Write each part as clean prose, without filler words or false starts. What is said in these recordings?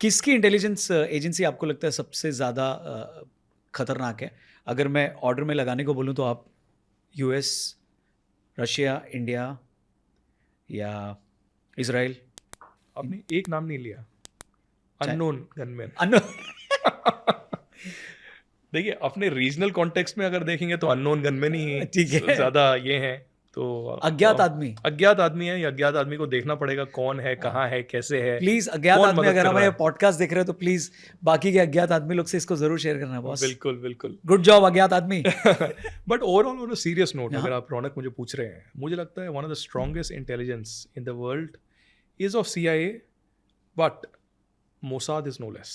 किसकी intelligence agency आपको लगता है सबसे ज़्यादा खतरनाक है? अगर मैं ऑर्डर में लगाने को बोलूँ तो आप यूएस, रशिया, इंडिया या इज़राइल? आपने एक नाम नहीं लिया, चाइ अननोन गनमैन। अन देखिए, अपने रीजनल कॉन्टेक्स्ट में अगर देखेंगे तो अननोन गनमैन ही ठीक है। ज़्यादा ये हैं। तो अज्ञात आदमी? अज्ञात आदमी है, या अज्ञात आदमी को देखना पड़ेगा कौन है, कहाँ है, कैसे है, प्लीज़ अज्ञात कौन आदमी मदद अगर कर रहा हमारे है। पॉडकास्ट देख रहे हो तो प्लीज़ बाकी के अज्ञात आदमी लोग से इसको ज़रूर शेयर करना बॉस। बिल्कुल, बिल्कुल। गुड जॉब अज्ञात आदमी। But overall on a serious note, हाँ, अगर आप रौनक मुझे पूछ रहे हैं, मुझे लगता है one of the strongest intelligence in the world is of CIA, but Mossad is no less.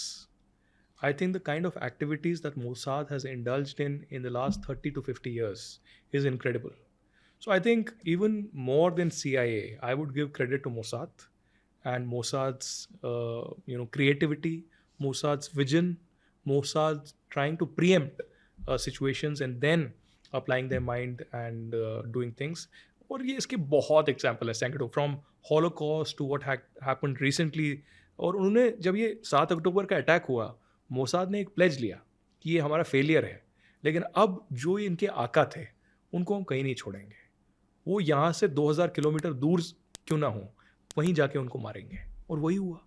I think the kind of activities that Mossad has indulged in the last 30 to 50 years is incredible. So I think even more than CIA, I would give credit to Mossad and Mossad's creativity, Mossad's vision, Mossad trying to preempt situations and then applying their mind and doing things. और ये इसके बहुत example है, सैंकड़ों, from Holocaust to what happened recently. और उन्होंने जब ये 7 अक्टूबर का अटैक हुआ, मोसाद ने एक प्लेज लिया कि ये हमारा फेलियर है, लेकिन अब जो इनके आका थे उनको हम कहीं नहीं छोड़ेंगे, वो यहाँ से 2000 किलोमीटर दूर क्यों ना हो, वहीं जाके उनको मारेंगे। और वही हुआ।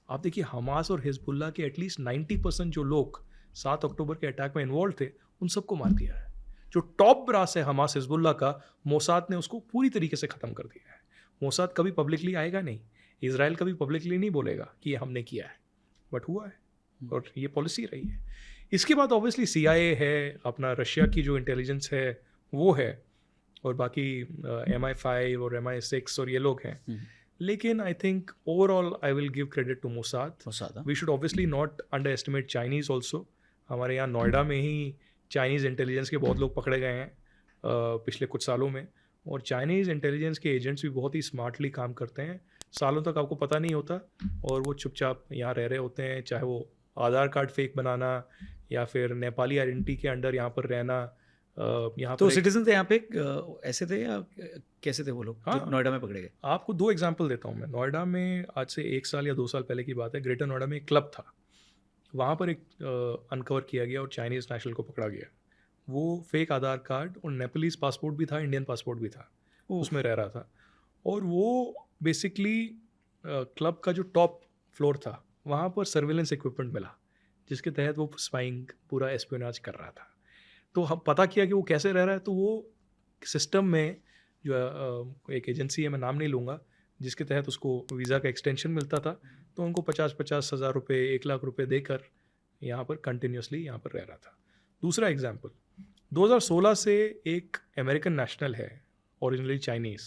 आप देखिए, हमास और हिजबुल्ला के एटलीस्ट 90% जो लोग 7 अक्टूबर के अटैक में इन्वॉल्व थे, उन सबको मार दिया है। जो टॉप ब्रास है हमास हिजबुल्ला का, मोसाद ने उसको पूरी तरीके से ख़त्म कर दिया है। मोसाद कभी पब्लिकली आएगा नहीं, इजराइल कभी पब्लिकली नहीं बोलेगा कि ये हमने किया है, बट हुआ है और ये पॉलिसी रही है। इसके बाद ऑब्वियसली CIA है, अपना रशिया की जो इंटेलिजेंस है वो है, और बाकी MI5 और MI6 और ये लोग हैं। लेकिन I think overall I will give credit to Mossad. We should obviously not underestimate Chinese also. हमारे यहाँ नोएडा में ही चाइनीज़ इंटेलिजेंस के बहुत लोग पकड़े गए हैं पिछले कुछ सालों में, और चाइनीज़ इंटेलिजेंस के एजेंट्स भी बहुत ही स्मार्टली काम करते हैं। सालों तक आपको पता नहीं होता और वो चुपचाप यहाँ रह रहे होते हैं, चाहे वो आधार कार्ड फेक बनाना या फिर नेपाली आइडेंटिटी के अंडर यहाँ पर रहना। यहाँ तो पर सिटीजन थे यहाँ पे ऐसे थे या कैसे थे वो लोग जो हाँ। नोएडा में पकड़े गए? आपको 2 एग्जाम्पल देता हूँ मैं। नोएडा में आज से 1 साल या 2 साल पहले की बात है, ग्रेटर नोएडा में एक क्लब था, वहाँ पर एक अनकवर किया गया और चाइनीज़ नेशनल को पकड़ा गया। वो फेक आधार कार्ड और नेपालीज़ पासपोर्ट भी था, इंडियन पासपोर्ट भी था, उसमें रह रहा था। और वो बेसिकली क्लब का जो टॉप फ्लोर था, वहाँ पर सर्विलेंस इक्विपमेंट मिला, जिसके तहत वो स्पाइंग पूरा एस्पियोनाज कर रहा था। तो हम पता किया कि वो कैसे रह रहा है, तो वो सिस्टम में जो एक एजेंसी है, मैं नाम नहीं लूँगा, जिसके तहत उसको वीज़ा का एक्सटेंशन मिलता था, तो उनको 50-50 हज़ार रुपये, 1 लाख रुपये देकर यहाँ पर कंटिन्यूसली यहाँ पर रह रहा था। दूसरा एग्जाम्पल, 2016 से एक अमेरिकन नेशनल है, ओरिजिनली चाइनीज़,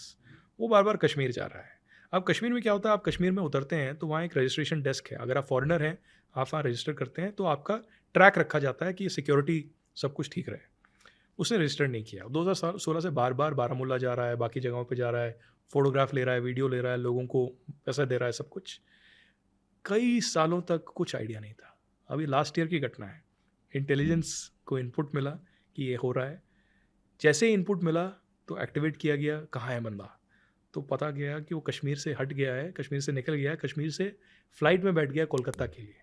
वो बार बार कश्मीर जा रहा है। अब कश्मीर में क्या होता है, आप कश्मीर में उतरते हैं तो वहाँ एक रजिस्ट्रेशन डेस्क है। अगर आप फॉरेनर हैं, आप वहाँ रजिस्टर करते हैं तो आपका ट्रैक रखा जाता है कि सिक्योरिटी सब कुछ ठीक रहे। उसने रजिस्टर नहीं किया। 2016 से बार बार बारामूला जा रहा है, बाकी जगहों पे जा रहा है, फ़ोटोग्राफ ले रहा है, वीडियो ले रहा है, लोगों को पैसा दे रहा है, सब कुछ। कई सालों तक कुछ आइडिया नहीं था। अभी लास्ट ईयर की घटना है, इंटेलिजेंस को इनपुट मिला कि ये हो रहा है। जैसे ही इनपुट मिला तो एक्टिवेट किया गया, कहाँ है बंदा, तो पता गया कि वो कश्मीर से हट गया है, कश्मीर से निकल गया है, कश्मीर से फ़्लाइट में बैठ गया कोलकाता के लिए।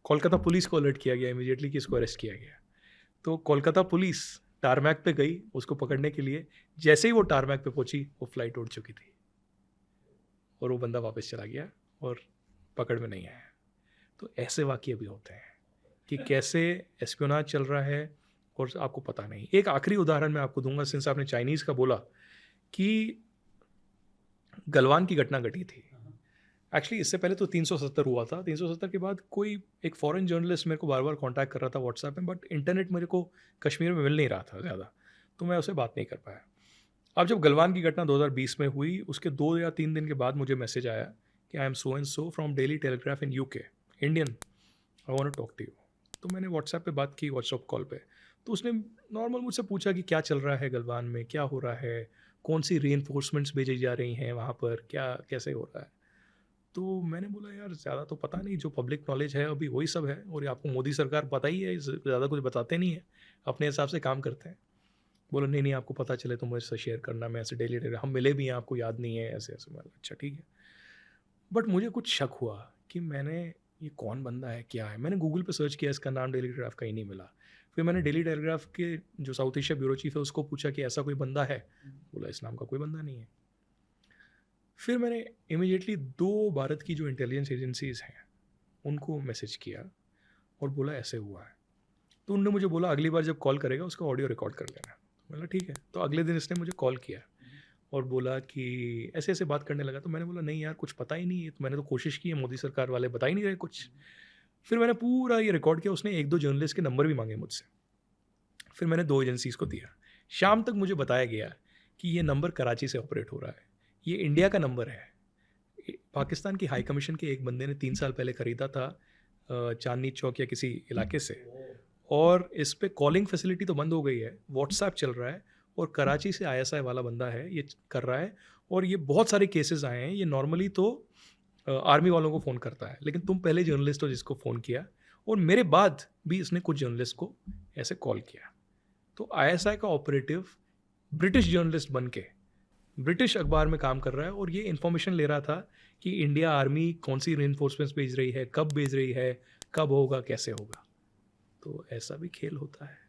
कोलकाता पुलिस को अलर्ट किया गया इमीडिएटली कि इसको अरेस्ट किया गया। तो कोलकाता पुलिस टारमैक पे गई उसको पकड़ने के लिए। जैसे ही वो टारमैक पे पहुंची, वो फ्लाइट उड़ चुकी थी और वो बंदा वापस चला गया और पकड़ में नहीं आया। तो ऐसे वाक़ये भी होते हैं कि कैसे एस्पियोनाज चल रहा है और आपको पता नहीं। एक आखिरी उदाहरण मैं आपको दूंगा, सिंस आपने चाइनीज़ का बोला, कि गलवान की घटना घटी थी। एक्चुअली इससे पहले तो 370 हुआ था। 370 के बाद कोई एक फॉरेन जर्नलिस्ट मेरे को बार बार कांटेक्ट कर रहा था व्हाट्सएप में, बट इंटरनेट मेरे को कश्मीर में मिल नहीं रहा था ज़्यादा, तो मैं उससे बात नहीं कर पाया। अब जब गलवान की घटना 2020 में हुई, उसके 2 या 3 दिन के बाद मुझे मैसेज आया कि I am so and so from Daily Telegraph in UK, Indian, I want to talk to you. तो मैंने व्हाट्सएप पे बात की, व्हाट्सएप कॉल पे। तो उसने नॉर्मल मुझसे पूछा कि क्या चल रहा है गलवान में, क्या हो रहा है, कौन सी रीइंफोर्समेंट्स भेजी जा रही हैं वहाँ पर, क्या कैसे हो रहा है। तो मैंने बोला यार ज़्यादा तो पता नहीं, जो पब्लिक नॉलेज है अभी वही सब है, और आपको मोदी सरकार पता ही है, ज़्यादा कुछ बताते नहीं है, अपने हिसाब से काम करते हैं। बोला नहीं आपको पता चले तो मुझसे शेयर करना, मैं ऐसे डेली हम मिले भी हैं, आपको याद नहीं है, ऐसे ऐसे। मैं अच्छा ठीक है। बट मुझे कुछ शक हुआ कि मैंने ये कौन बंदा है, क्या है? मैंने गूगल पे सर्च किया, इसका नाम डेली टेलीग्राफ कहीं नहीं मिला। फिर मैंने डेली टेलीग्राफ के जो साउथ एशिया ब्यूरो चीफ है उसको पूछा कि ऐसा कोई बंदा है? बोला इस नाम का कोई बंदा नहीं है। फिर मैंने इमीडिएटली 2 भारत की जो इंटेलिजेंस एजेंसीज़ हैं, उनको मैसेज किया और बोला ऐसे हुआ है। तो उन्होंने मुझे बोला अगली बार जब कॉल करेगा उसका ऑडियो रिकॉर्ड कर लेना। बोला ठीक है। तो अगले दिन इसने मुझे कॉल किया और बोला कि ऐसे ऐसे बात करने लगा। तो मैंने बोला नहीं यार, कुछ पता ही नहीं है, तो मैंने तो कोशिश की है, मोदी सरकार वाले बता ही नहीं रहे कुछ। फिर मैंने पूरा ये रिकॉर्ड किया। उसने 1-2 जर्नलिस्ट के नंबर भी मांगे मुझसे। फिर मैंने 2 एजेंसीज़ को दिया। शाम तक मुझे बताया गया कि ये नंबर कराची से ऑपरेट हो रहा है, ये इंडिया का नंबर है। पाकिस्तान की हाई कमीशन के एक बंदे ने 3 साल पहले ख़रीदा था चांदनी चौक या किसी इलाके से, और इस पे कॉलिंग फैसिलिटी तो बंद हो गई है, व्हाट्सएप चल रहा है, और कराची से आईएसआई वाला बंदा है, ये कर रहा है। और ये बहुत सारे केसेस आए हैं। ये नॉर्मली तो आर्मी वालों को फ़ोन करता है, लेकिन तुम पहले जर्नलिस्ट हो जिसको फ़ोन किया, और मेरे बाद भी इसने कुछ जर्नलिस्ट को ऐसे कॉल किया। तो आईएसआई का ऑपरेटिव ब्रिटिश जर्नलिस्ट बन के ब्रिटिश अखबार में काम कर रहा है, और ये इन्फॉर्मेशन ले रहा था कि इंडिया आर्मी कौन सी रेनफोर्समेंट्स भेज रही है, कब भेज रही है, कब होगा, कैसे होगा। तो ऐसा भी खेल होता है।